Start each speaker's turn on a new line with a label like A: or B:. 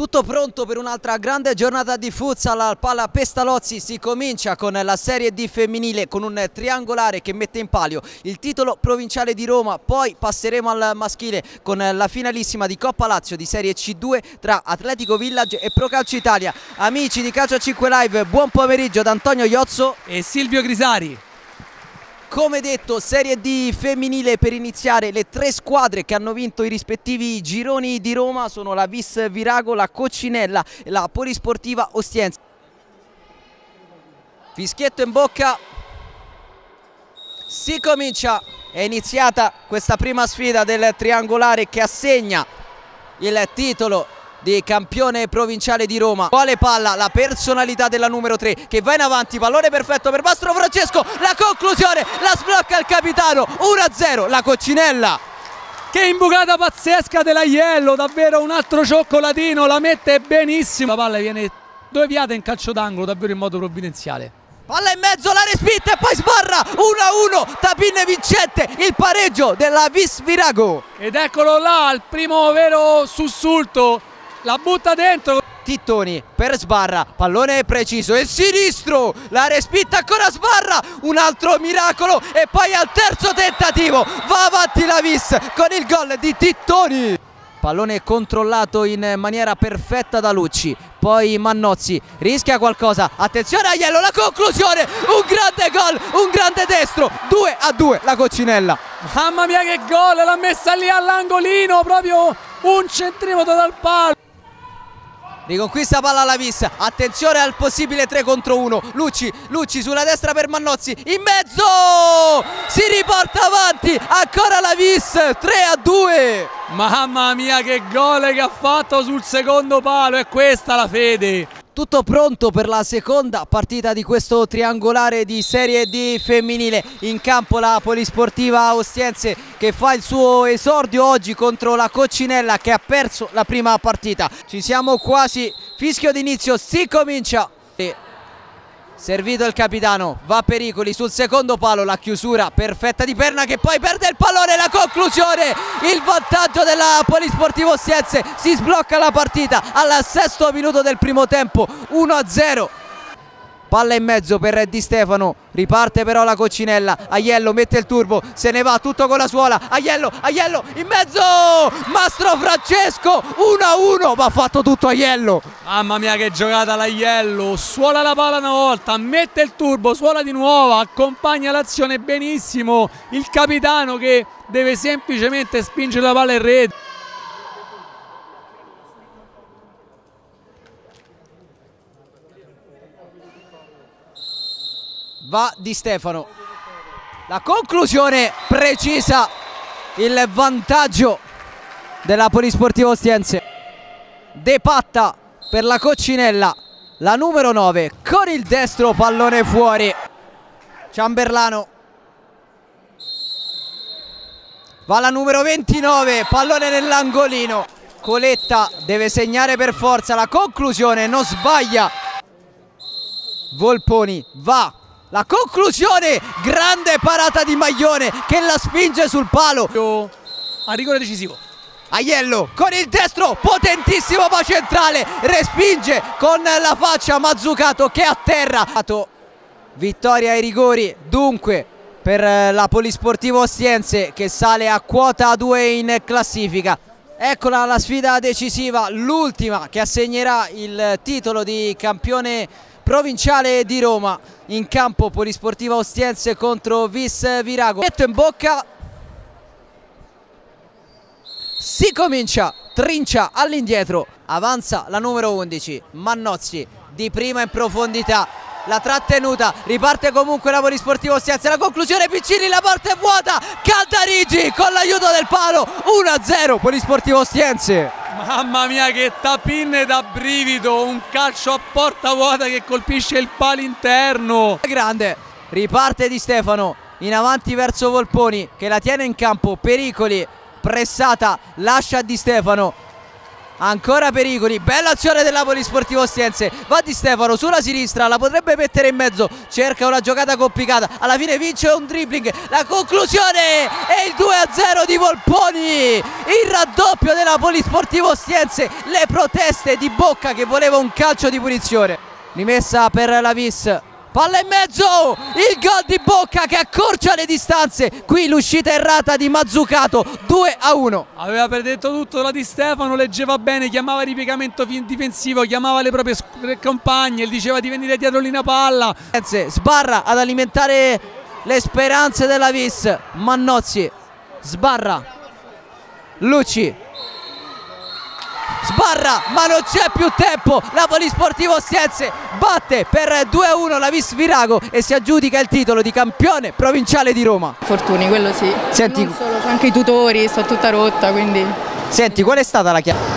A: Tutto pronto per un'altra grande giornata di futsal al Pala Pestalozzi. Si comincia con la Serie D femminile con un triangolare che mette in palio il titolo provinciale di Roma, poi passeremo al maschile con la finalissima di Coppa Lazio di Serie C2 tra Atletico Village e Procalcio Italia. Amici di Calcio a 5 Live, buon pomeriggio da Antonio Iozzo
B: e Silvio Grisari.
A: Come detto, Serie D femminile per iniziare. Le tre squadre che hanno vinto i rispettivi gironi di Roma sono la Vis Virago, la Coccinella e la Polisportiva Ostiense. Fischietto in bocca, si comincia, è iniziata questa prima sfida del triangolare che assegna il titolo di campione provinciale di Roma. Quale palla, la personalità della numero 3 che va in avanti, pallone perfetto per Mastro Francesco, la conclusione, la sblocca il capitano, 1-0 la Coccinella.
B: Che imbucata pazzesca dell'Aiello, davvero un altro cioccolatino, la mette benissimo. La palla viene deviata in calcio d'angolo davvero in modo provvidenziale.
A: Palla in mezzo, la respinta e poi sbarra, 1-1, Tapin vincente, il pareggio della Vis Virago.
B: Ed eccolo là, il primo vero sussulto. La butta dentro.
A: Tittoni per Sbarra, pallone preciso e sinistro, la respinta ancora Sbarra, un altro miracolo e poi al terzo tentativo va avanti la Vis con il gol di Tittoni. Pallone controllato in maniera perfetta da Lucci, poi Mannozzi rischia qualcosa, attenzione Aiello, la conclusione, un grande gol, un grande destro, 2-2 la Coccinella.
B: Mamma mia che gol, l'ha messa lì all'angolino, proprio un centimetro dal palo.
A: Riconquista palla alla Vis, attenzione al possibile 3 contro 1, Lucci sulla destra per Mannozzi, in mezzo, si riporta avanti, ancora la Vis, 3-2.
B: Mamma mia che gol che ha fatto sul secondo palo, è questa la fede.
A: Tutto pronto per la seconda partita di questo triangolare di Serie D femminile. In campo la Polisportiva Ostiense che fa il suo esordio oggi contro la Coccinella che ha perso la prima partita. Ci siamo quasi, fischio d'inizio, si comincia. Servito il capitano, va Pericoli sul secondo palo, la chiusura perfetta di Perna che poi perde il pallone, la conclusione, il vantaggio della Polisportiva Ostiense, si sblocca la partita al sesto minuto del primo tempo, 1-0. Palla in mezzo per Di Stefano, riparte però la Coccinella, Aiello mette il turbo, se ne va tutto con la suola, Aiello in mezzo, Mastro Francesco, 1-1, ma ha fatto tutto Aiello.
B: Mamma mia che giocata l'Aiello, suola la palla una volta, mette il turbo, suola di nuovo, accompagna l'azione benissimo, il capitano che deve semplicemente spingere la palla in rete.
A: Va Di Stefano, la conclusione precisa, il vantaggio della Polisportiva Ostiense. De Patta per la Coccinella, la numero 9 con il destro, pallone fuori. Ciamberlano, va la numero 29, pallone nell'angolino. Coletta deve segnare per forza, la conclusione non sbaglia. Volponi, va la conclusione, grande parata di Maglione che la spinge sul palo.
B: A rigore decisivo.
A: Aiello con il destro, potentissimo ma centrale, respinge con la faccia Mazzucato che atterra. Vittoria ai rigori dunque per la Polisportiva Ostiense che sale a quota 2 in classifica. Eccola la sfida decisiva, l'ultima che assegnerà il titolo di campione provinciale di Roma. In campo Polisportiva Ostiense contro Vis Virago. Metto in bocca, si comincia, trincia all'indietro, avanza la numero 11 Mannozzi, di prima in profondità, la trattenuta, riparte comunque la Polisportiva Ostiense, la conclusione Piccini, la porta è vuota, Caldarigi con l'aiuto del palo, 1-0 Polisportiva Ostiense.
B: Mamma mia che Tapin da brivido, un calcio a porta vuota che colpisce il palo interno.
A: Grande, riparte Di Stefano, in avanti verso Volponi che la tiene in campo, Pericoli, pressata, lascia Di Stefano, Ancora pericoli, bella azione della Polisportivo Ostiense, va Di Stefano sulla sinistra, la potrebbe mettere in mezzo, cerca una giocata complicata, alla fine vince un dribbling, la conclusione è il 2-0 di Volponi, il raddoppio della Polisportivo Ostiense, le proteste di Bocca che voleva un calcio di punizione, rimessa per la Vis. Palla in mezzo, il gol di Bocca che accorcia le distanze, qui l'uscita errata di Mazzucato, 2-1.
B: Aveva predetto tutto la Di Stefano, leggeva bene, chiamava ripiegamento difensivo, chiamava le proprie compagne, gli diceva di venire dietro l'ina palla.
A: Sbarra ad alimentare le speranze della Vis, Mannozzi, sbarra, Lucci. Sbarra, ma non c'è più tempo, la Polisportivo Ostiense batte per 2-1 la Vis Virago e si aggiudica il titolo di campione provinciale di Roma.
C: Fortuni, quello sì.
A: Senti,
C: non solo, c'ho anche i tutori, sto tutta rotta, quindi...
A: Senti, qual è stata la chiave?